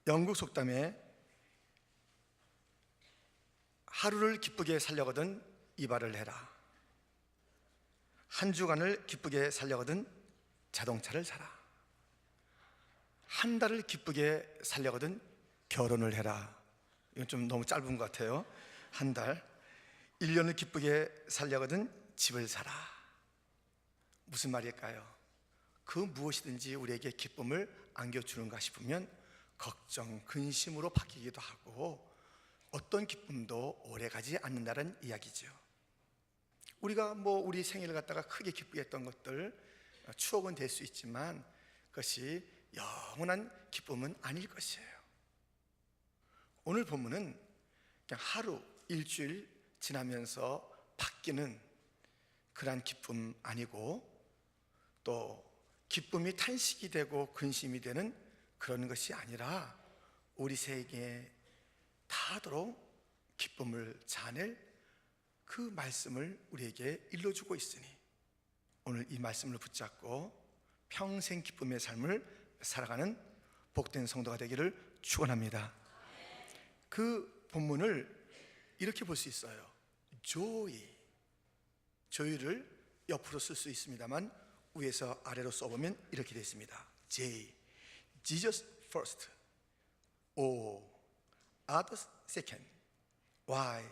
영국 속담에 하루를 기쁘게 살려거든 이발을 해라, 한 주간을 기쁘게 살려거든 자동차를 사라, 한 달을 기쁘게 살려거든 결혼을 해라. 이건 좀 너무 짧은 것 같아요. 한 달. 1년을 기쁘게 살려거든 집을 사라. 무슨 말일까요? 그 무엇이든지 우리에게 기쁨을 안겨주는가 싶으면 걱정, 근심으로 바뀌기도 하고 어떤 기쁨도 오래가지 않는다는 이야기죠. 우리가 우리 생일을 갖다가 크게 기쁘게 했던 것들 추억은 될 수 있지만 그것이 영원한 기쁨은 아닐 것이에요. 오늘 본문은 그냥 하루, 일주일 지나면서 바뀌는 그런 기쁨 아니고, 또 기쁨이 탄식이 되고 근심이 되는 그런 것이 아니라 우리 세계에 다하도록 기쁨을 자낼 그 말씀을 우리에게 일러주고 있으니 오늘 이 말씀을 붙잡고 평생 기쁨의 삶을 살아가는 복된 성도가 되기를 축원합니다. 그 본문을 이렇게 볼 수 있어요. joy를 옆으로 쓸 수 있습니다만 위에서 아래로 써보면 이렇게 되어 있습니다. J, Jesus first, O, others second, Y,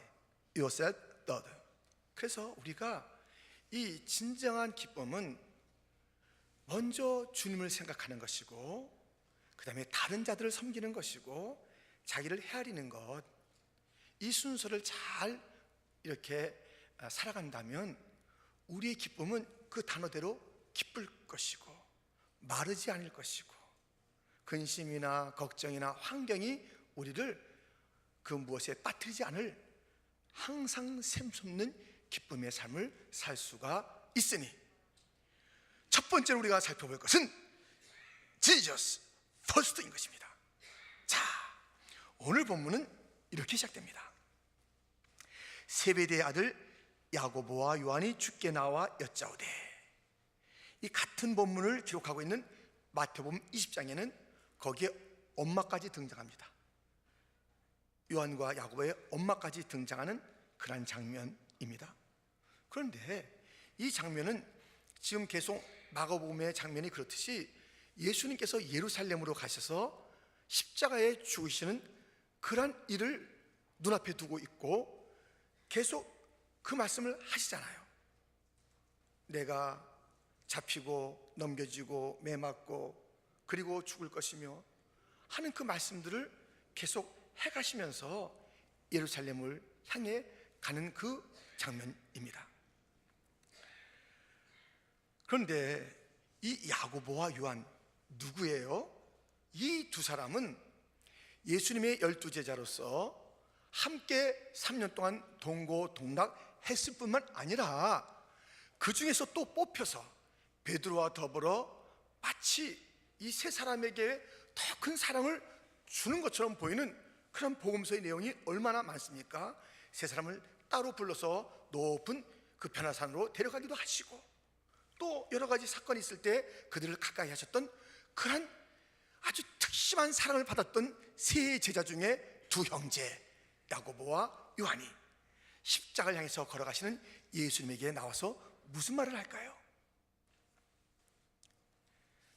yourself third. 그래서 우리가 이 진정한 기쁨은 먼저 주님을 생각하는 것이고, 그 다음에 다른 자들을 섬기는 것이고, 자기를 헤아리는 것, 이 순서를 잘 이렇게 살아간다면 우리의 기쁨은 그 단어대로 기쁠 것이고 마르지 않을 것이고, 근심이나 걱정이나 환경이 우리를 그 무엇에 빠뜨리지 않을 항상 샘솟는 기쁨의 삶을 살 수가 있으니, 첫 번째로 우리가 살펴볼 것은 Jesus first인 것입니다. 자, 오늘 본문은 이렇게 시작됩니다. 세베대의 아들 야고보와 요한이 주께 나와 여짜오되. 이 같은 본문을 기록하고 있는 마태복음 20장에는 거기에 엄마까지 등장합니다. 요한과 야고보의 엄마까지 등장하는 그런 장면입니다. 그런데 이 장면은 지금 계속 마가복음의 장면이 그렇듯이 예수님께서 예루살렘으로 가셔서 십자가에 죽으시는 그런 일을 눈앞에 두고 있고 계속 그 말씀을 하시잖아요. 내가 잡히고 넘겨지고 매맞고 그리고 죽을 것이며 하는 그 말씀들을 계속 해가시면서 예루살렘을 향해 가는 그 장면입니다. 그런데 이 야고보와 요한 누구예요? 이 두 사람은 예수님의 12제자로서 함께 3년 동안 동고동락했을 뿐만 아니라 그 중에서 또 뽑혀서 베드로와 더불어 마치 이 세 사람에게 더 큰 사랑을 주는 것처럼 보이는 그런 복음서의 내용이 얼마나 많습니까? 세 사람을 따로 불러서 높은 그 변화산으로 데려가기도 하시고, 또 여러 가지 사건이 있을 때 그들을 가까이 하셨던 그런 아주 특심한 사랑을 받았던 세 제자 중에 두 형제 야고보와 요한이 십자가를 향해서 걸어가시는 예수님에게 나와서 무슨 말을 할까요?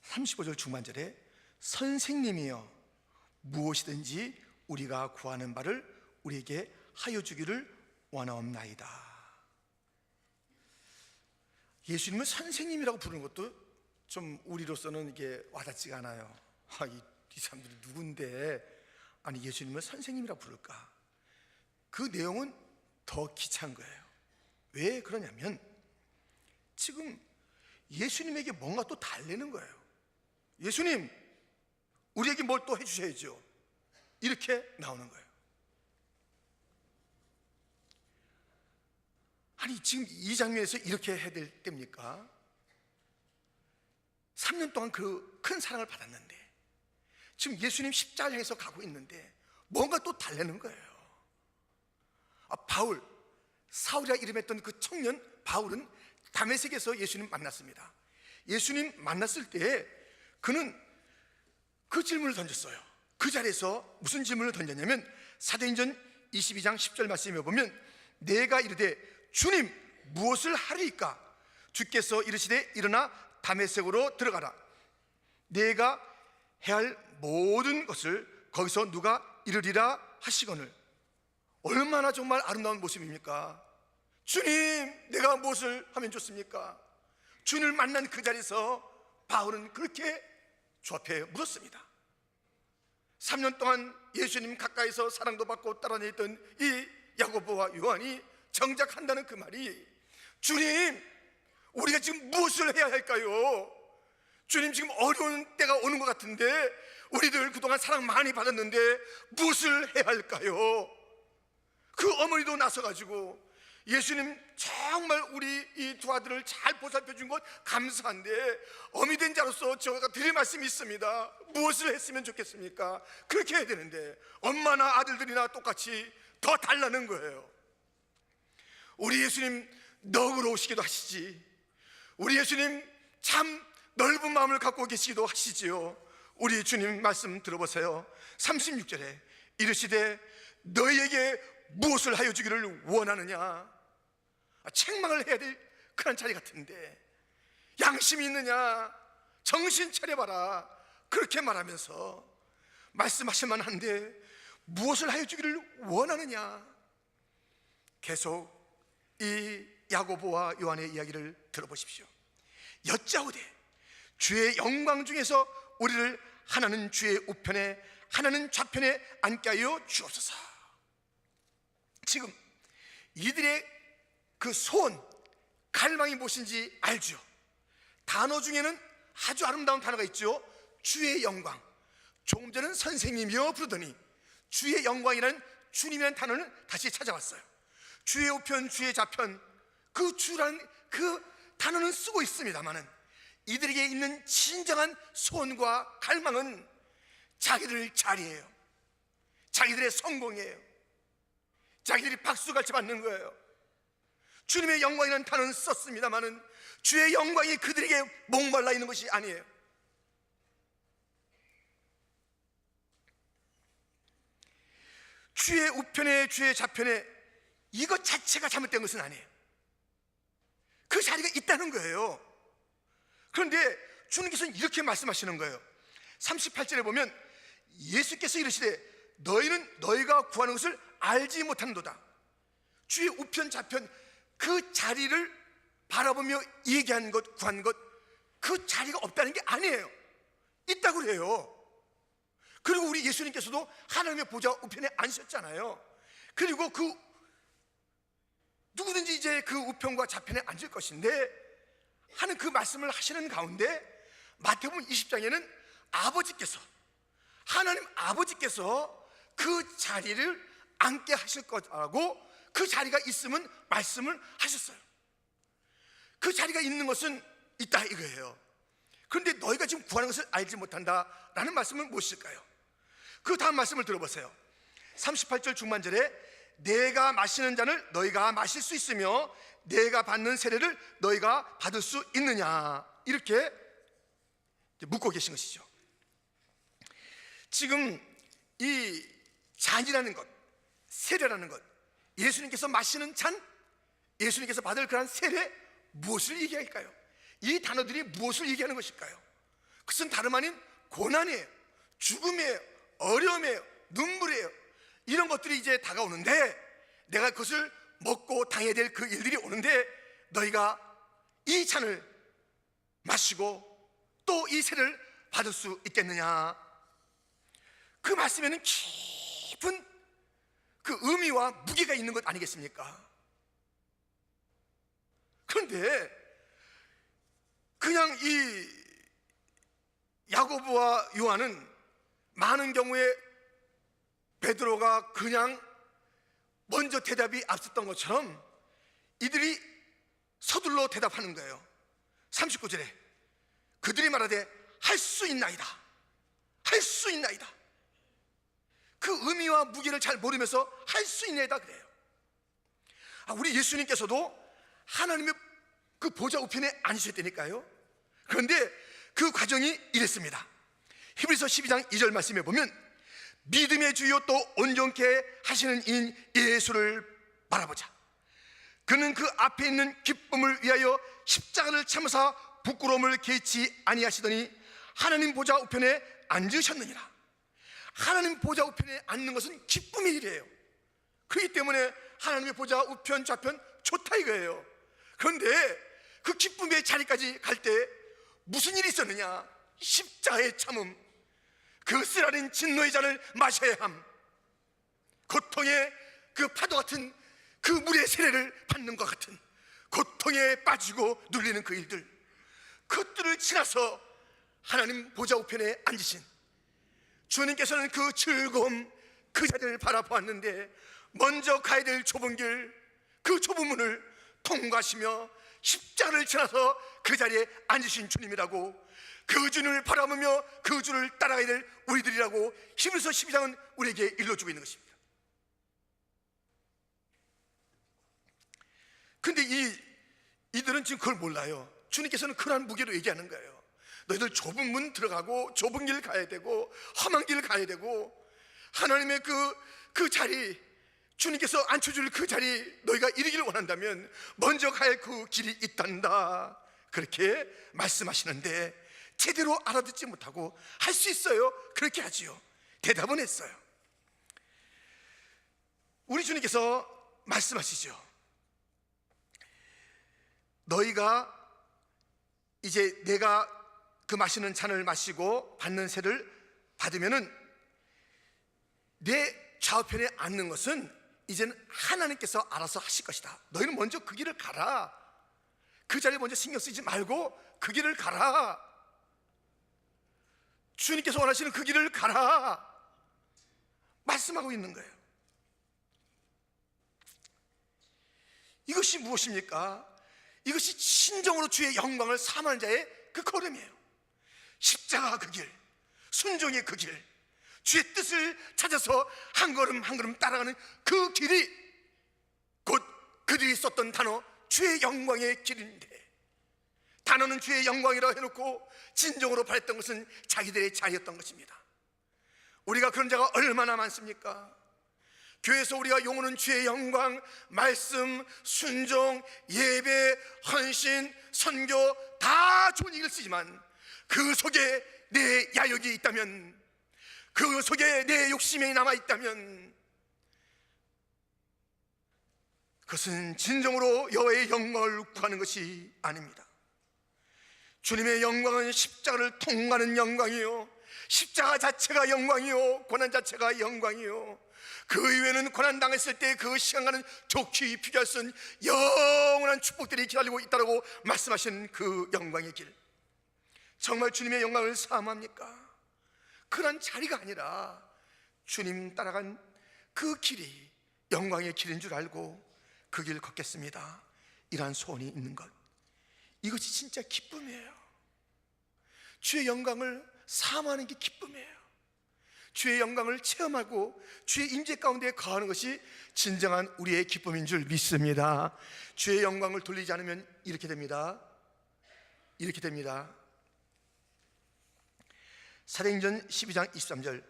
35절 중반절에 선생님이여 무엇이든지 우리가 구하는 바를 우리에게 하여 주기를 원하옵나이다. 예수님을 선생님이라고 부르는 것도 좀 우리로서는 이게 와닿지가 않아요. 이 사람들이 누군데 아니 예수님을 선생님이라고 부를까? 그 내용은 더 기차한 거예요. 왜 그러냐면 지금 예수님에게 뭔가 또 달래는 거예요. 예수님, 우리에게 뭘 또 해주셔야죠. 이렇게 나오는 거예요. 아니 지금 이 장면에서 이렇게 해야 될 때입니까? 3년 동안 그 큰 사랑을 받았는데 지금 예수님 십자가를 향해서 가고 있는데 뭔가 또 달래는 거예요. 바울, 사울이라 이름했던 그 청년 바울은 다메섹에서 예수님 만났습니다. 예수님 만났을 때 그는 그 질문을 던졌어요. 그 자리에서 무슨 질문을 던졌냐면 사도행전 22장 10절 말씀에 보면 내가 이르되 주님 무엇을 하리이까? 주께서 이르시되 일어나 다메섹으로 들어가라. 내가 해야 할 모든 것을 거기서 누가 이르리라 하시거늘. 얼마나 정말 아름다운 모습입니까? 주님, 내가 무엇을 하면 좋습니까? 주님을 만난 그 자리에서 바울은 그렇게 주 앞에 물었습니다. 3년 동안 예수님 가까이서 사랑도 받고 따라다녔던 이 야고보와 요한이 정작 한다는 그 말이, 주님, 우리가 지금 무엇을 해야 할까요? 주님, 지금 어려운 때가 오는 것 같은데 우리들 그동안 사랑 많이 받았는데 무엇을 해야 할까요? 그 어머니도 나서가지고 예수님 정말 우리 이 두 아들을 잘 보살펴 준 것 감사한데 어미 된 자로서 제가 드릴 말씀이 있습니다. 무엇을 했으면 좋겠습니까? 그렇게 해야 되는데 엄마나 아들들이나 똑같이 더 달라는 거예요. 우리 예수님 너그러우시기도 하시지, 우리 예수님 참 넓은 마음을 갖고 계시기도 하시지요. 우리 주님 말씀 들어보세요. 36절에 이르시되 너희에게 무엇을 하여 주기를 원하느냐? 책망을 해야 될 그런 자리 같은데 양심이 있느냐? 정신 차려봐라. 그렇게 말하면서 말씀하실 만한데 무엇을 하여 주기를 원하느냐? 계속 이 야고보와 요한의 이야기를 들어보십시오. 여짜오되 주의 영광 중에서 우리를 하나는 주의 우편에 하나는 좌편에 앉게 하여 주옵소서. 지금 이들의 그 소원, 갈망이 무엇인지 알죠? 단어 중에는 아주 아름다운 단어가 있죠. 주의 영광. 조금 전에는 선생님이여 부르더니 주의 영광이라는 주님이라는 단어는 다시 찾아왔어요. 주의 우편, 주의 좌편, 그 주라는 그 단어는 쓰고 있습니다만은 이들에게 있는 진정한 소원과 갈망은 자기들 자리예요. 자기들의 성공이에요. 자기들이 박수같이 받는 거예요. 주님의 영광이라는 단어는 썼습니다마는 주의 영광이 그들에게 목말라 있는 것이 아니에요. 주의 우편에 주의 좌편에 이것 자체가 잘못된 것은 아니에요. 그 자리가 있다는 거예요. 그런데 주님께서는 이렇게 말씀하시는 거예요. 38절에 보면 예수께서 이르시되 너희는 너희가 구하는 것을 알지 못하는도다. 주의 우편 좌편 그 자리를 바라보며 얘기한 것, 구한 것, 그 자리가 없다는 게 아니에요. 있다고 그래요. 그리고 우리 예수님께서도 하나님의 보좌 우편에 앉으셨잖아요. 그리고 그 누구든지 이제 그 우편과 좌편에 앉을 것인데 하는 그 말씀을 하시는 가운데 마태복음 20장에는 아버지께서, 하나님 아버지께서 그 자리를 앉게 하실 거라고, 그 자리가 있으면 말씀을 하셨어요. 그 자리가 있는 것은 있다 이거예요. 그런데 너희가 지금 구하는 것을 알지 못한다라는 말씀은 무엇일까요? 그 다음 말씀을 들어보세요. 38절 중반절에 내가 마시는 잔을 너희가 마실 수 있으며 내가 받는 세례를 너희가 받을 수 있느냐, 이렇게 묻고 계신 것이죠. 지금 이 잔이라는 것, 세례라는 것, 예수님께서 마시는 잔, 예수님께서 받을 그런 세례, 무엇을 얘기할까요? 이 단어들이 무엇을 얘기하는 것일까요? 그것은 다름 아닌 고난이에요, 죽음이에요, 어려움이에요, 눈물이에요. 이런 것들이 이제 다가오는데 내가 그것을 먹고 당해야 될 그 일들이 오는데 너희가 이 잔을 마시고 또 이 세례를 받을 수 있겠느냐? 그 말씀에는 깊은 그 의미와 무게가 있는 것 아니겠습니까? 그런데 그냥 이 야고보와 요한은 많은 경우에 베드로가 그냥 먼저 대답이 앞섰던 것처럼 이들이 서둘러 대답하는 거예요. 39절에 그들이 말하되 할 수 있나이다, 할 수 있나이다. 그 의미와 무게를 잘 모르면서 할 수 있나이다 그래요. 우리 예수님께서도 하나님의 그 보좌 우편에 앉으셨다니까요. 그런데 그 과정이 이랬습니다. 히브리서 12장 2절 말씀에 보면 믿음의 주요 또 온전케 하시는 인 예수를 바라보자. 그는 그 앞에 있는 기쁨을 위하여 십자가를 참으사 부끄러움을 개치 아니하시더니 하나님 보좌 우편에 앉으셨느니라. 하나님 보좌 우편에 앉는 것은 기쁨의 일이에요. 그렇기 때문에 하나님의 보좌 우편 좌편 좋다 이거예요. 그런데 그 기쁨의 자리까지 갈 때 무슨 일이 있었느냐? 십자가의 참음, 그 쓰라린 진노의 잔을 마셔야 함, 고통의 그 파도 같은 그 물의 세례를 받는 것 같은 고통에 빠지고 눌리는 그 일들, 그것들을 지나서 하나님 보좌 우편에 앉으신 주님께서는 그 즐거움, 그 자리를 바라보았는데 먼저 가야 될 좁은 길, 그 좁은 문을 통과하시며 십자가를 지나서 그 자리에 앉으신 주님이라고, 그 주님을 바라보며 그 주를 따라가야 될 우리들이라고 히브리서 12장은 우리에게 일러주고 있는 것입니다. 근데 이들은 지금 그걸 몰라요. 주님께서는 그러한 무게로 얘기하는 거예요. 너희들 좁은 문 들어가고 좁은 길 가야 되고 험한 길 가야 되고 하나님의 그 자리, 주님께서 앉혀줄 그 자리 너희가 이루기를 원한다면 먼저 가야 할 그 길이 있단다, 그렇게 말씀하시는데 제대로 알아듣지 못하고 할 수 있어요? 그렇게 하지요. 대답은 했어요. 우리 주님께서 말씀하시죠. 너희가 이제 내가 그 마시는 잔을 마시고 받는 세를 받으면은 내 좌우편에 앉는 것은 이제는 하나님께서 알아서 하실 것이다. 너희는 먼저 그 길을 가라. 그 자리에 먼저 신경 쓰지 말고 그 길을 가라. 주님께서 원하시는 그 길을 가라 말씀하고 있는 거예요. 이것이 무엇입니까? 이것이 진정으로 주의 영광을 삼하는 자의 그 걸음이에요. 십자가 그 길, 순종의 그 길, 주의 뜻을 찾아서 한 걸음 한 걸음 따라가는 그 길이 곧 그들이 썼던 단어 주의 영광의 길인데, 단어는 주의 영광이라고 해놓고 진정으로 바랬던 것은 자기들의 자리였던 것입니다. 우리가 그런 자가 얼마나 많습니까? 교회에서 우리가 용어는 주의 영광, 말씀, 순종, 예배, 헌신, 선교 다 좋은 얘기를 쓰지만 그 속에 내 야욕이 있다면, 그 속에 내 욕심이 남아있다면 그것은 진정으로 여호와의 영광을 구하는 것이 아닙니다. 주님의 영광은 십자가를 통과하는 영광이요, 십자가 자체가 영광이요, 고난 자체가 영광이요, 그 이외에는 고난 당했을 때 그 시간과는 좋게 비교할 수 없는 영원한 축복들이 기다리고 있다고 말씀하신 그 영광의 길, 정말 주님의 영광을 사모합니까? 그런 자리가 아니라 주님 따라간 그 길이 영광의 길인 줄 알고 그 길 걷겠습니다, 이러한 소원이 있는 것, 이것이 진짜 기쁨이에요. 주의 영광을 사모하는 게 기쁨이에요. 주의 영광을 체험하고 주의 임재 가운데 거하는 것이 진정한 우리의 기쁨인 줄 믿습니다. 주의 영광을 돌리지 않으면 이렇게 됩니다. 이렇게 됩니다. 사도행전 12장 23절,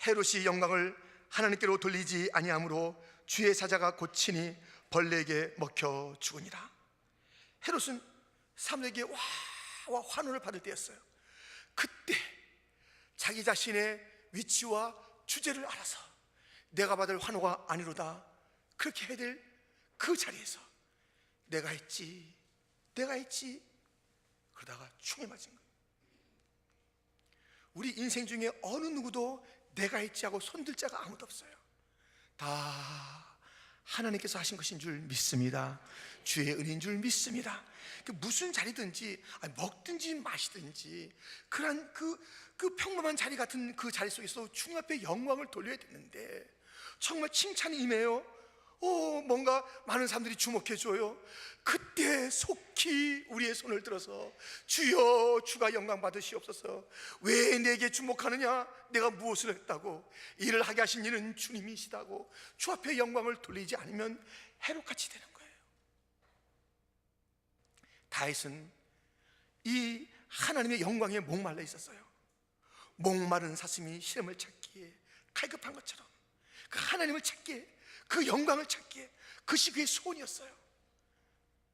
헤롯이 영광을 하나님께로 돌리지 아니하므로 주의 사자가 고치니 벌레에게 먹혀 죽으니라. 헤롯은 사람들에게 와 환호를 받을 때였어요. 그때 자기 자신의 위치와 주제를 알아서 내가 받을 환호가 아니로다, 그렇게 해야 될 그 자리에서 내가 했지 그러다가 총에 맞은 거예요. 우리 인생 중에 어느 누구도 내가 했지 하고 손들 자가 아무도 없어요. 다 하나님께서 하신 것인 줄 믿습니다. 주의 은혜인 줄 믿습니다. 무슨 자리든지 먹든지 마시든지 그런 그 평범한 자리 같은 그 자리 속에서 주님 앞에 영광을 돌려야 되는데 정말 칭찬이 임해요. 뭔가 많은 사람들이 주목해줘요. 그때 속히 우리의 손을 들어서 주여, 주가 영광 받으시옵소서. 왜 내게 주목하느냐? 내가 무엇을 했다고? 일을 하게 하신 이는 주님이시다고 주 앞에 영광을 돌리지 않으면 헤롯같이 되는 거예요. 다윗은 이 하나님의 영광에 목말라 있었어요. 목마른 사슴이 시름을 찾기에 갈급한 것처럼 그 하나님을 찾기에, 그 영광을 찾기에 그것이 그의 소원이었어요.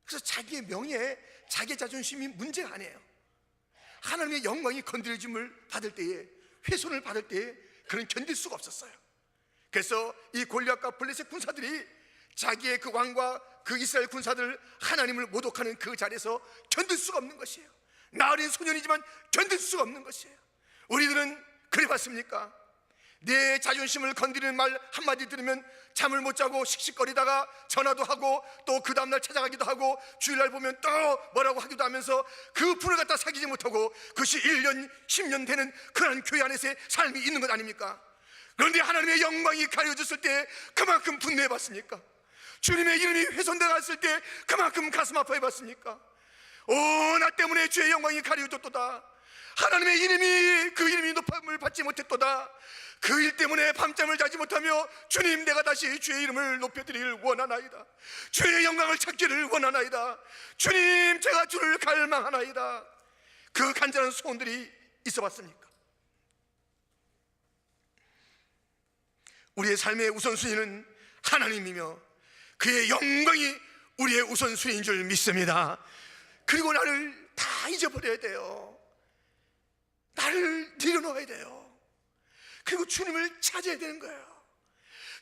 그래서 자기의 명예에 자기의 자존심이 문제가 아니에요. 하나님의 영광이 건드려짐을 받을 때에, 훼손을 받을 때에 그는 견딜 수가 없었어요. 그래서 이 골리앗과 블레셋 군사들이 자기의 그 왕과 그 이스라엘 군사들 하나님을 모독하는 그 자리에서 견딜 수가 없는 것이에요. 나어린 소년이지만 견딜 수가 없는 것이에요. 우리들은 그래 봤습니까? 내 자존심을 건드리는 말 한마디 들으면 잠을 못 자고 씩씩거리다가 전화도 하고 또 그 다음날 찾아가기도 하고 주일날 보면 또 뭐라고 하기도 하면서 그 분을 갖다 사귀지 못하고 그것이 1년 10년 되는 그런 교회 안에서의 삶이 있는 것 아닙니까? 그런데 하나님의 영광이 가려졌을 때 그만큼 분노해봤습니까? 주님의 이름이 훼손되었을 때 그만큼 가슴 아파해봤습니까? 오, 나 때문에 주의 영광이 가려졌도다. 하나님의 이름이, 그 이름이 높음을 받지 못했도다. 그 일 때문에 밤잠을 자지 못하며 주님, 내가 다시 주의 이름을 높여드리길 원하나이다. 주의 영광을 찾기를 원하나이다. 주님, 제가 주를 갈망하나이다. 그 간절한 소원들이 있어 봤습니까? 우리의 삶의 우선순위는 하나님이며 그의 영광이 우리의 우선순위인 줄 믿습니다. 그리고 나를 다 잊어버려야 돼요. 나를 내려놓아야 돼요. 그리고 주님을 찾아야 되는 거예요.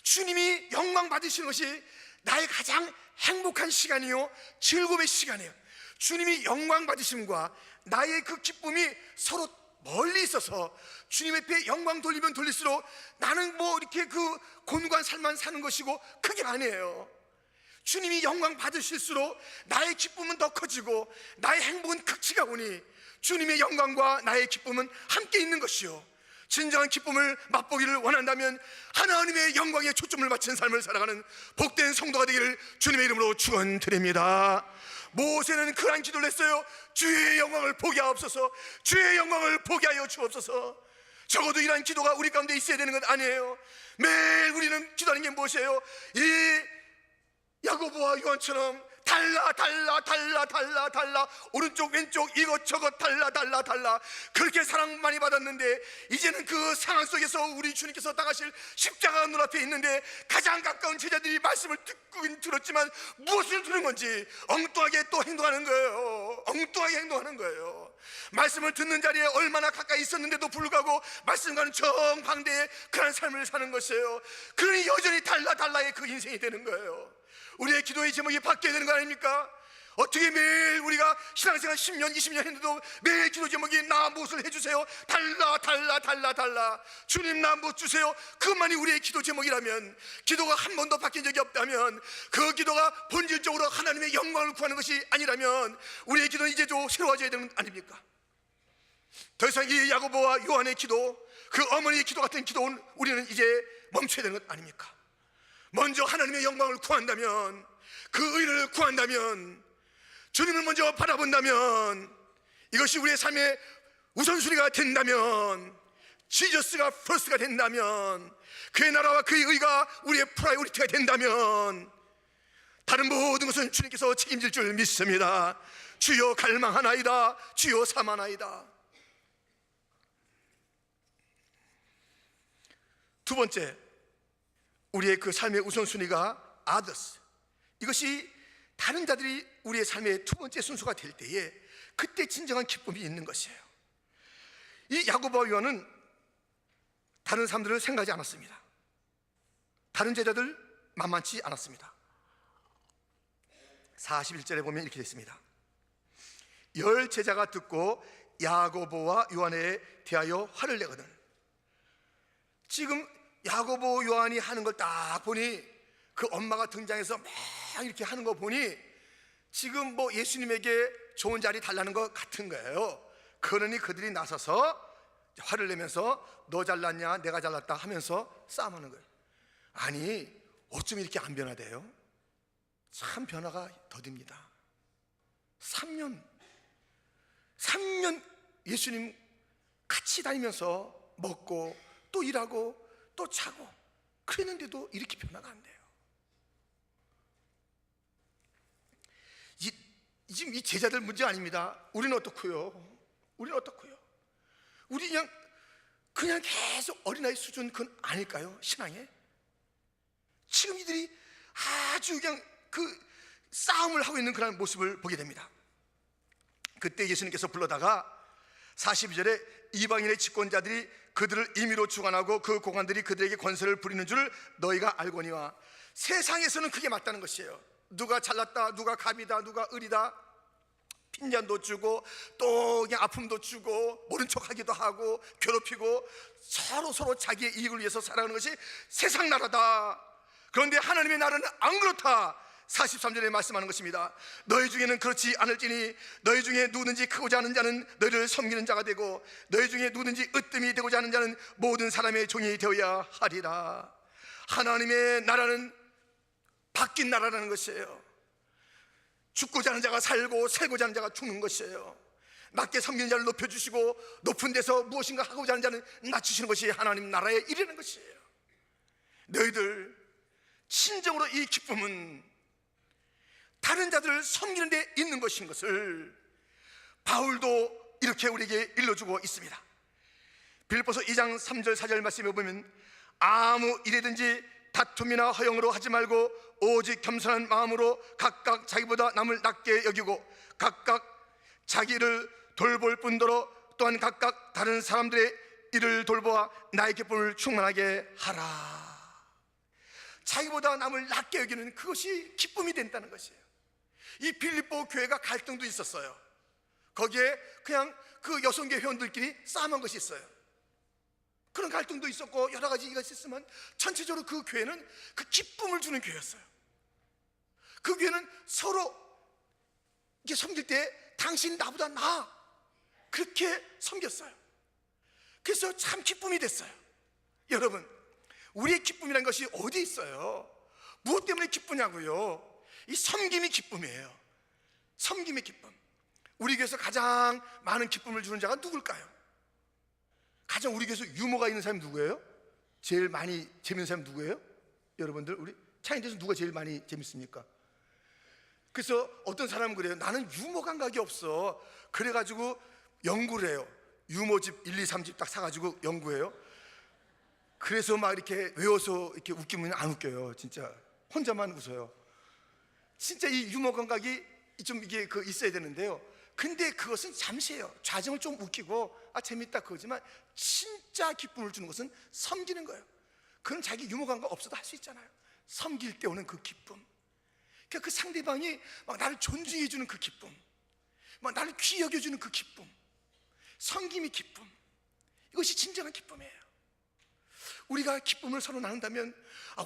주님이 영광 받으시는 것이 나의 가장 행복한 시간이요, 즐거움의 시간이에요. 주님이 영광 받으심과 나의 그 기쁨이 서로 멀리 있어서 주님 앞에 영광 돌리면 돌릴수록 나는 뭐 이렇게 그 곤고한 삶만 사는 것이고, 그게 아니에요. 주님이 영광 받으실수록 나의 기쁨은 더 커지고 나의 행복은 극치가 오니 주님의 영광과 나의 기쁨은 함께 있는 것이요, 진정한 기쁨을 맛보기를 원한다면 하나님의 영광에 초점을 맞춘 삶을 살아가는 복된 성도가 되기를 주님의 이름으로 축원드립니다. 모세는 그러한 기도를 했어요. 주의 영광을 보게 하옵소서, 주의 영광을 보게 하여 주옵소서. 적어도 이러한 기도가 우리 가운데 있어야 되는 건 아니에요. 매일 우리는 기도하는 게 무엇이에요? 이 야고보와 요한처럼 달라 오른쪽 왼쪽 이것저것 달라 그렇게 사랑 많이 받았는데 이제는 그 상황 속에서 우리 주님께서 당하실 십자가가 눈앞에 있는데 가장 가까운 제자들이 말씀을 듣긴 들었지만 무엇을 들은 건지 엉뚱하게 또 행동하는 거예요. 엉뚱하게 행동하는 거예요. 말씀을 듣는 자리에 얼마나 가까이 있었는데도 불구하고 말씀과는 정반대의 그런 삶을 사는 것이에요. 그러니 여전히 달라의 그 인생이 되는 거예요. 우리의 기도의 제목이 바뀌어야 되는 거 아닙니까? 어떻게 매일 우리가 신앙생활 10년 20년 했는데도 매일 기도 제목이 나 무엇을 해주세요, 달라 주님 나 무엇 주세요, 그것만이 우리의 기도 제목이라면, 기도가 한 번도 바뀐 적이 없다면, 그 기도가 본질적으로 하나님의 영광을 구하는 것이 아니라면 우리의 기도는 이제 좀 새로워져야 되는 거 아닙니까? 더 이상 이 야고보와 요한의 기도, 그 어머니의 기도 같은 기도는 우리는 이제 멈춰야 되는 것 아닙니까? 먼저 하나님의 영광을 구한다면, 그 의를 구한다면, 주님을 먼저 바라본다면, 이것이 우리의 삶의 우선순위가 된다면, 지저스가 퍼스트가 된다면, 그의 나라와 그의 의가 우리의 프라이오리티가 된다면 다른 모든 것은 주님께서 책임질 줄 믿습니다. 주여 갈망하나이다, 주여 삼하나이다. 두 번째, 우리의 그 삶의 우선순위가 others, 이것이 다른 자들이 우리의 삶의 두 번째 순서가 될 때에 그때 진정한 기쁨이 있는 것이에요. 이 야고보와 요한은 다른 사람들을 생각하지 않았습니다. 다른 제자들 만만치 않았습니다. 41절에 보면 이렇게 됐습니다. 10 제자가 듣고 야고보와 요한에 대하여 화를 내거든. 지금 야고보 요한이 하는 걸 딱 보니, 그 엄마가 등장해서 막 이렇게 하는 거 보니 지금 뭐 예수님에게 좋은 자리 달라는 것 같은 거예요. 그러니 그들이 나서서 화를 내면서 너 잘났냐 내가 잘났다 하면서 싸움하는 거예요. 아니 어쩜 이렇게 안 변화돼요? 참 변화가 더딥니다. 3년 예수님 같이 다니면서 먹고 또 일하고 또 자고 그랬는데도 이렇게 변화가 안 돼요. 지금 이 제자들 문제 아닙니다. 우리는 어떻고요? 우리 그냥 그냥 계속 어린아이 수준 그건 아닐까요? 신앙에? 지금 이들이 아주 그냥 그 싸움을 하고 있는 그런 모습을 보게 됩니다. 그때 예수님께서 불러다가 42절에 이방인의 집권자들이 그들을 임의로 주관하고 그 고관들이 그들에게 권세를 부리는 줄 너희가 알거니와. 세상에서는 그게 맞다는 것이에요. 누가 잘났다, 누가 갑이다, 누가 을이다, 핀잔도 주고 또 그냥 아픔도 주고 모른 척하기도 하고 괴롭히고 서로 자기의 이익을 위해서 살아가는 것이 세상 나라다. 그런데 하나님의 나라는 안 그렇다. 43절에 말씀하는 것입니다. 너희 중에는 그렇지 않을지니 너희 중에 누구든지 크고자 하는 자는 너희를 섬기는 자가 되고 너희 중에 누구든지 으뜸이 되고자 하는 자는 모든 사람의 종이 되어야 하리라. 하나님의 나라는 바뀐 나라라는 것이에요. 죽고자 하는 자가 살고 살고자 하는 자가 죽는 것이에요. 낮게 섬기는 자를 높여주시고 높은 데서 무엇인가 하고자 하는 자는 낮추시는 것이 하나님 나라의 일이라는 것이에요. 너희들 진정으로 이 기쁨은 다른 자들을 섬기는 데 있는 것인 것을 바울도 이렇게 우리에게 일러주고 있습니다. 빌립보서 2장 3절 4절 말씀에 보면 아무 일이든지 다툼이나 허영으로 하지 말고 오직 겸손한 마음으로 각각 자기보다 남을 낮게 여기고 각각 자기를 돌볼 뿐더러 또한 각각 다른 사람들의 일을 돌보아 나의 기쁨을 충만하게 하라. 자기보다 남을 낮게 여기는 그것이 기쁨이 된다는 것이에요. 이 빌립보 교회가 갈등도 있었어요. 거기에 그냥 그 여성계 회원들끼리 싸움한 것이 있어요. 그런 갈등도 있었고 여러 가지 이것이 있으면 전체적으로 그 교회는 그 기쁨을 주는 교회였어요. 그 교회는 서로 이렇게 섬길 때 당신 나보다 나아 그렇게 섬겼어요. 그래서 참 기쁨이 됐어요. 여러분, 우리의 기쁨이라는 것이 어디 있어요? 무엇 때문에 기쁘냐고요? 이 섬김이 기쁨이에요. 섬김의 기쁨. 우리 교회에서 가장 많은 기쁨을 주는 자가 누굴까요? 가장 우리 교회에서 유머가 있는 사람이 누구예요? 제일 많이 재밌는 사람이 누구예요? 여러분들, 우리 차인대에서 누가 제일 많이 재밌습니까? 그래서 어떤 사람은 그래요. 나는 유머 감각이 없어. 그래가지고 연구를 해요. 유머집 1, 2, 3집 딱 사가지고 연구해요. 그래서 막 이렇게 외워서 이렇게 웃기면 안 웃겨요. 진짜 혼자만 웃어요. 진짜 이 유머 감각이 좀 이게 있어야 되는데요. 근데 그것은 잠시예요. 좌정을 좀 웃기고 재밌다 그거지만 진짜 기쁨을 주는 것은 섬기는 거예요. 그건 자기 유머 감각 없어도 할 수 있잖아요. 섬길 때 오는 그 기쁨. 그러니까 그 상대방이 막 나를 존중해 주는 그 기쁨, 막 나를 귀히 여겨 주는 그 기쁨, 섬김이 기쁨. 이것이 진정한 기쁨이에요. 우리가 기쁨을 서로 나눈다면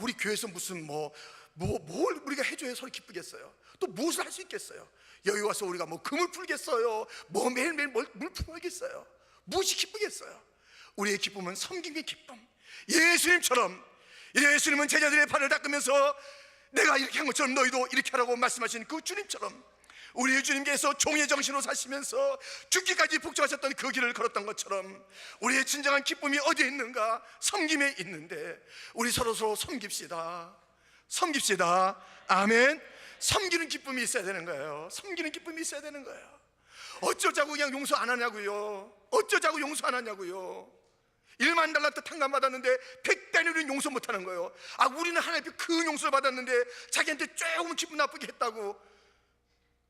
우리 교회에서 무슨 뭘 우리가 해줘야 서로 기쁘겠어요? 또 무엇을 할 수 있겠어요? 여기 와서 우리가 금을 풀겠어요? 매일매일 물 풀겠어요? 무엇이 기쁘겠어요? 우리의 기쁨은 섬김의 기쁨. 예수님은 제자들의 발을 닦으면서 내가 이렇게 한 것처럼 너희도 이렇게 하라고 말씀하신 그 주님처럼 우리 주님께서 종의 정신으로 사시면서 죽기까지 복종하셨던 그 길을 걸었던 것처럼 우리의 진정한 기쁨이 어디에 있는가? 섬김에 있는데 우리 서로 섬깁시다. 아멘. 섬기는 기쁨이 있어야 되는 거예요. 섬기는 기쁨이 있어야 되는 거예요. 어쩌자고 그냥 용서 안 하냐고요. 1만 달란트 탕감 받았는데 100달러는 용서 못 하는 거예요. 우리는 하나님께 큰 용서를 받았는데 자기한테 조금 기분 나쁘게 했다고.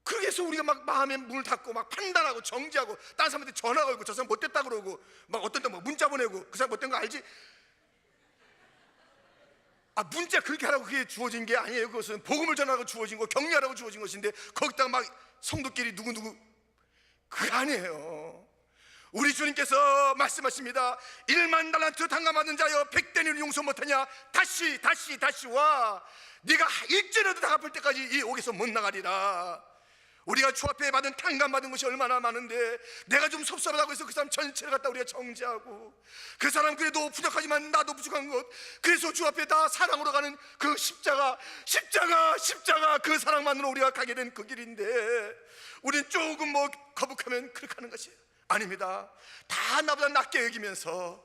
그래서 우리가 막 마음에 문을 닫고 막 판단하고 정지하고 다른 사람한테 전화 걸고 저 사람 못됐다 그러고 막 어떤 때 문자 보내고 그 사람 못된 거 알지? 문자 그렇게 하라고 그게 주어진 게 아니에요. 그것은 복음을 전하라고 주어진 거, 격려하라고 주어진 것인데 거기다가 막 성도끼리 누구누구 그게 아니에요. 우리 주님께서 말씀하십니다. 1만 달란트 탕감받은 자여 100대는 용서 못하냐? 다시 와. 네가 일전에도 다 갚을 때까지 이 옥에서 못 나가리라. 우리가 주 앞에 받은 탕감 받은 것이 얼마나 많은데 내가 좀 섭섭하다고 해서 그 사람 전체를 갖다 우리가 정지하고 그 사람 그래도 부족하지만 나도 부족한 것, 그래서 주 앞에 다 사랑으로 가는 그 십자가 그 사랑만으로 우리가 가게 된 그 길인데 우린 조금 거북하면 그렇게 하는 것이에요. 아닙니다. 다 나보다 낮게 여기면서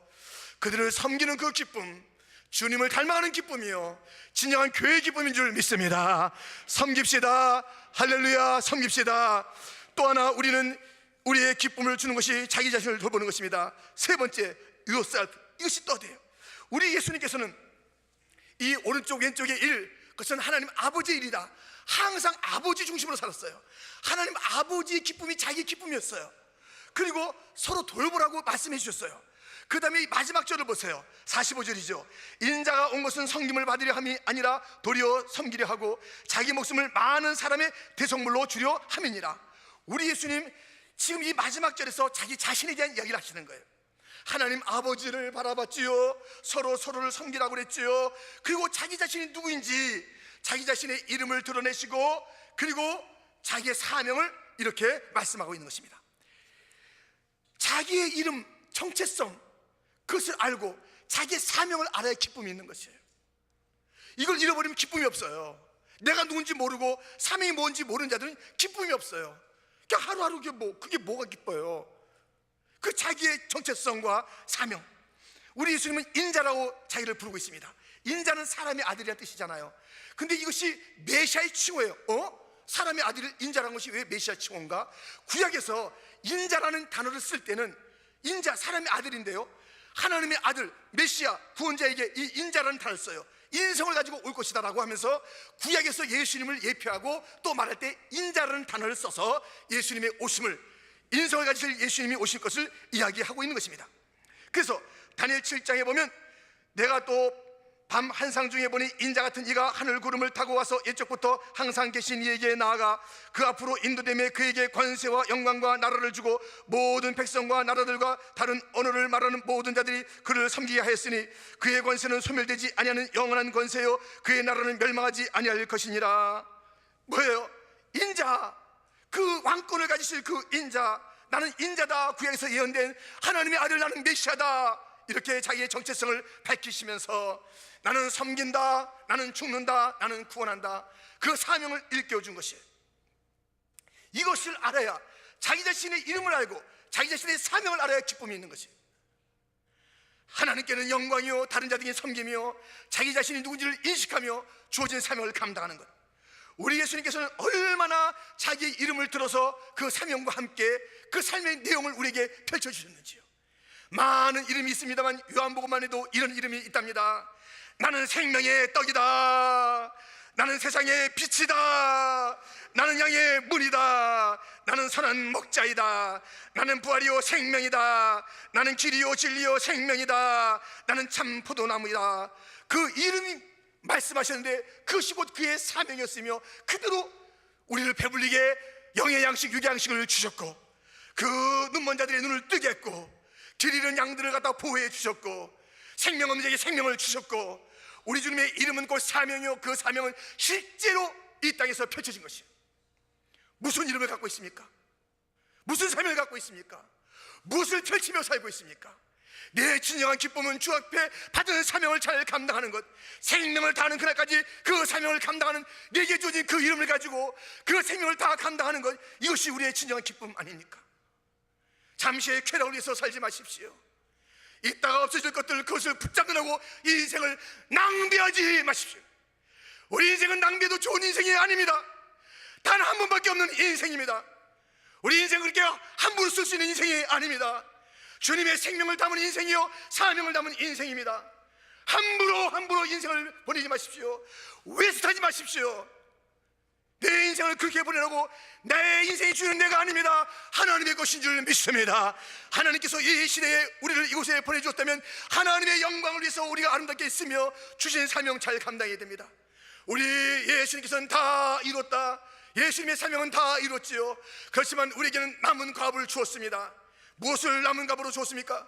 그들을 섬기는 그 기쁨, 주님을 닮아가는 기쁨이요 진정한 교회의 기쁨인 줄 믿습니다. 섬깁시다. 할렐루야. 섬깁시다. 또 하나 우리는 우리의 기쁨을 주는 것이 자기 자신을 돌보는 것입니다. 세 번째, yourself, 이것이 떠야 돼요. 우리 예수님께서는 이 오른쪽 왼쪽의 일, 그것은 하나님 아버지의 일이다. 항상 아버지 중심으로 살았어요. 하나님 아버지의 기쁨이 자기의 기쁨이었어요. 그리고 서로 돌보라고 말씀해 주셨어요. 그 다음에 이 마지막 절을 보세요. 45절이죠. 인자가 온 것은 섬김을 받으려 함이 아니라 도리어 섬기려 하고 자기 목숨을 많은 사람의 대속물로 주려 함이니라. 우리 예수님 지금 이 마지막 절에서 자기 자신에 대한 이야기를 하시는 거예요. 하나님 아버지를 바라봤지요. 서로를 섬기라고 그랬지요. 그리고 자기 자신이 누구인지 자기 자신의 이름을 드러내시고 그리고 자기의 사명을 이렇게 말씀하고 있는 것입니다. 자기의 이름, 정체성, 그것을 알고 자기의 사명을 알아야 기쁨이 있는 것이에요. 이걸 잃어버리면 기쁨이 없어요. 내가 누군지 모르고 사명이 뭔지 모르는 자들은 기쁨이 없어요. 그냥 하루하루 그게 뭐가 기뻐요? 그 자기의 정체성과 사명. 우리 예수님은 인자라고 자기를 부르고 있습니다. 인자는 사람의 아들이라는 뜻이잖아요. 근데 이것이 메시아의 칭호예요. 사람의 아들을 인자라는 것이 왜 메시아 칭호인가? 구약에서 인자라는 단어를 쓸 때는 인자, 사람의 아들인데요, 하나님의 아들, 메시아, 구원자에게 이 인자라는 단어를 써요. 인성을 가지고 올 것이다 라고 하면서 구약에서 예수님을 예표하고 또 말할 때 인자라는 단어를 써서 예수님의 오심을, 인성을 가지실 예수님이 오실 것을 이야기하고 있는 것입니다. 그래서 다니엘 7장에 보면 내가 또 밤 한상 중에 보니 인자 같은 이가 하늘 구름을 타고 와서 옛적부터 항상 계신 이에게 나아가 그 앞으로 인도되며 그에게 권세와 영광과 나라를 주고 모든 백성과 나라들과 다른 언어를 말하는 모든 자들이 그를 섬기게 하였으니 그의 권세는 소멸되지 아니하는 영원한 권세요 그의 나라는 멸망하지 아니할 것이니라. 뭐예요? 인자, 그 왕권을 가지실 그 인자, 나는 인자다. 구약에서 예언된 하나님의 아들, 나는 메시아다. 이렇게 자기의 정체성을 밝히시면서 나는 섬긴다, 나는 죽는다, 나는 구원한다, 그 사명을 일깨워준 것이에요. 이것을 알아야, 자기 자신의 이름을 알고 자기 자신의 사명을 알아야 기쁨이 있는 것이에요. 하나님께는 영광이요 다른 자들에게 섬김이요 자기 자신이 누군지를 인식하며 주어진 사명을 감당하는 것. 우리 예수님께서는 얼마나 자기의 이름을 들어서 그 사명과 함께 그 삶의 내용을 우리에게 펼쳐주셨는지요. 많은 이름이 있습니다만 요한복음만 해도 이런 이름이 있답니다. 나는 생명의 떡이다, 나는 세상의 빛이다, 나는 양의 문이다, 나는 선한 목자이다, 나는 부활이요 생명이다, 나는 길이요 진리요 생명이다, 나는 참 포도나무이다. 그 이름이 말씀하셨는데 그것이 곧 그의 사명이었으며 그대로 우리를 배불리게 영의 양식, 육의 양식을 주셨고 그 눈먼 자들의 눈을 뜨게 했고 길 잃은 양들을 갖다 보호해 주셨고 생명 없는 자에게 생명을 주셨고 우리 주님의 이름은 곧 사명이요 그 사명은 실제로 이 땅에서 펼쳐진 것이에요. 무슨 이름을 갖고 있습니까? 무슨 사명을 갖고 있습니까? 무엇을 펼치며 살고 있습니까? 내 진정한 기쁨은 주 앞에 받은 사명을 잘 감당하는 것, 생명을 다하는 그날까지 그 사명을 감당하는 내게 주어진 그 이름을 가지고 그 생명을 다 감당하는 것, 이것이 우리의 진정한 기쁨 아닙니까? 잠시의 쾌락을 위해서 살지 마십시오. 이따가 없어질 것들, 그것을 붙잡으려고 인생을 낭비하지 마십시오. 우리 인생은 낭비해도 좋은 인생이 아닙니다. 단 한 번밖에 없는 인생입니다. 우리 인생은 그렇게 함부로 쓸 수 있는 인생이 아닙니다. 주님의 생명을 담은 인생이요 사명을 담은 인생입니다. 함부로 인생을 보내지 마십시오. 웨스트하지 마십시오. 내 인생을 그렇게 보내라고 내 인생이 주는 내가 아닙니다. 하나님의 것인 줄 믿습니다. 하나님께서 이 시대에 우리를 이곳에 보내주었다면 하나님의 영광을 위해서 우리가 아름답게 있으며 주신 사명 잘 감당해야 됩니다. 우리 예수님께서는 다 이뤘다. 예수님의 사명은 다 이뤘지요. 그렇지만 우리에게는 남은 값을 주었습니다. 무엇을 남은 값으로 주었습니까?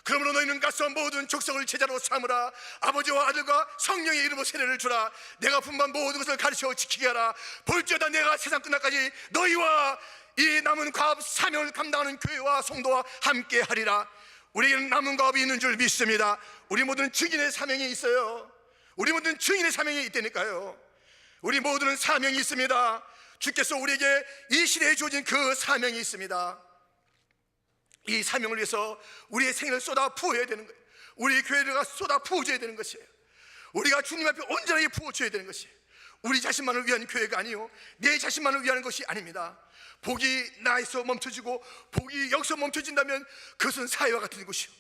그러므로 너희는 가서 모든 족속을 제자로 삼으라. 아버지와 아들과 성령의 이름으로 세례를 주라. 내가 분반 모든 것을 가르쳐 지키게 하라. 볼지어다 내가 세상 끝날까지 너희와 이 남은 과업 사명을 감당하는 교회와 성도와 함께 하리라. 우리에게는 남은 과업이 있는 줄 믿습니다. 우리 모두는 증인의 사명이 있어요. 우리 모두는 증인의 사명이 있다니까요. 우리 모두는 사명이 있습니다. 주께서 우리에게 이 시대에 주어진 그 사명이 있습니다. 이 사명을 위해서 우리의 생을 쏟아 부어야 되는 거예요. 우리 교회가 쏟아 부어줘야 되는 것이에요. 우리가 주님 앞에 온전하게 부어줘야 되는 것이에요. 우리 자신만을 위한 교회가 아니요 내 자신만을 위한 것이 아닙니다. 복이 나에서 멈춰지고 복이 여기서 멈춰진다면 그것은 사회와 같은 것이요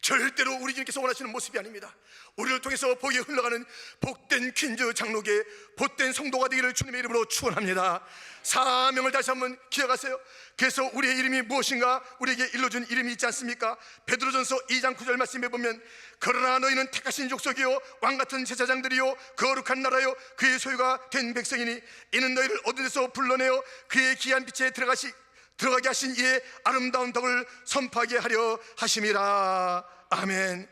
절대로 우리 주님께서 원하시는 모습이 아닙니다. 우리를 통해서 복이 흘러가는 복된 퀸즈 장로계, 복된 성도가 되기를 주님의 이름으로 축원합니다. 사명을 다시 한번 기억하세요. 그래서 우리의 이름이 무엇인가? 우리에게 일러준 이름이 있지 않습니까? 베드로전서 2장 9절 말씀에 보면, 그러나 너희는 택하신 족속이요 왕같은 제사장들이요 거룩한 나라요 그의 소유가 된 백성이니 이는 너희를 어둠 에서 불러내어 그의 귀한 빛에 들어가게 하신 이의 아름다운 덕을 선포하게 하려 하심이라. 아멘.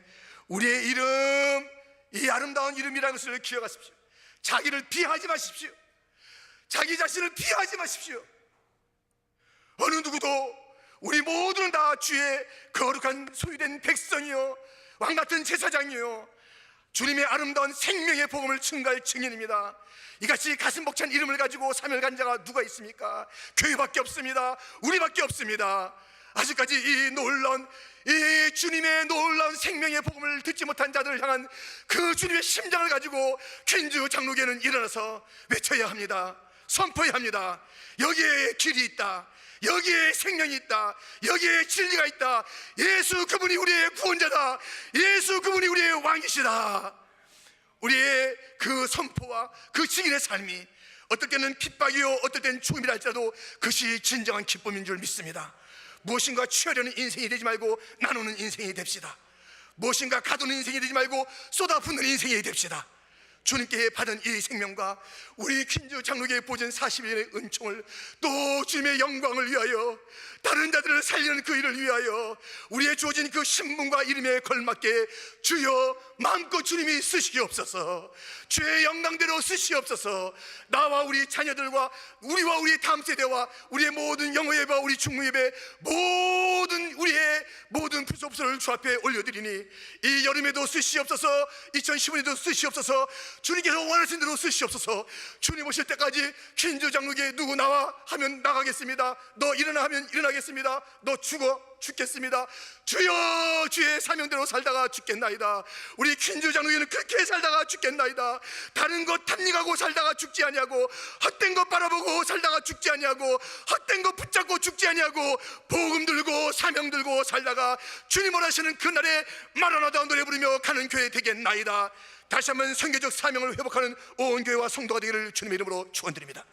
우리의 이름, 이 아름다운 이름이라는 것을 기억하십시오. 자기를 비하하지 마십시오. 자기 자신을 비하하지 마십시오. 어느 누구도, 우리 모두는 다 주의 거룩한 소유된 백성이요 왕같은 제사장이요 주님의 아름다운 생명의 복음을 증거할 증인입니다. 이같이 가슴 벅찬 이름을 가지고 사명을 간 자가 누가 있습니까? 교회밖에 없습니다. 우리밖에 없습니다. 아직까지 이 주님의 놀라운 생명의 복음을 듣지 못한 자들을 향한 그 주님의 심장을 가지고 퀸즈 장로교회는 일어나서 외쳐야 합니다. 선포해야 합니다. 여기에 길이 있다. 여기에 생명이 있다. 여기에 진리가 있다. 예수 그분이 우리의 구원자다. 예수 그분이 우리의 왕이시다. 우리의 그 선포와 그 증인의 삶이 어떨 때는 핍박이요 어떨 때는 죽음이라 할지라도 그것이 진정한 기쁨인 줄 믿습니다. 무엇인가 취하려는 인생이 되지 말고 나누는 인생이 됩시다. 무엇인가 가두는 인생이 되지 말고 쏟아붓는 인생이 됩시다. 주님께 받은 이 생명과 우리 퀸즈 장로교회 보존 40일의 은총을 또 주님의 영광을 위하여 다른 자들을 살리는 그 일을 위하여 우리의 주어진 그 신분과 이름에 걸맞게 주여 마음껏 주님이 쓰시옵소서. 주의 영광대로 쓰시옵소서. 나와 우리 자녀들과 우리와 우리 다음 세대와 우리의 모든 영어 예배와 우리 중무 예배 모든 우리의 모든 부속소를 주 앞에 올려드리니 이 여름에도 쓰시옵소서. 2015년에도 쓰시옵소서. 주님께서 원하신 대로 쓰시옵소서. 주님 오실 때까지 퀸즈 장로교회 누구 나와 하면 나가겠습니다. 너 일어나 하면 일어나겠습니다. 너 죽겠습니다. 주여 주의 사명대로 살다가 죽겠나이다. 우리 퀸즈 장로교회는 그렇게 살다가 죽겠나이다. 다른 것 탐닉하고 살다가 죽지 아니하고 헛된 것 바라보고 살다가 죽지 아니하고 헛된 것 붙잡고 죽지 아니하고 복음 들고 사명 들고 살다가 주님 원하시는 그날에 마라나다 노래 부르며 가는 교회 되겠나이다. 다시 한번 선교적 사명을 회복하는 온 교회와 성도가 되기를 주님의 이름으로 축원드립니다.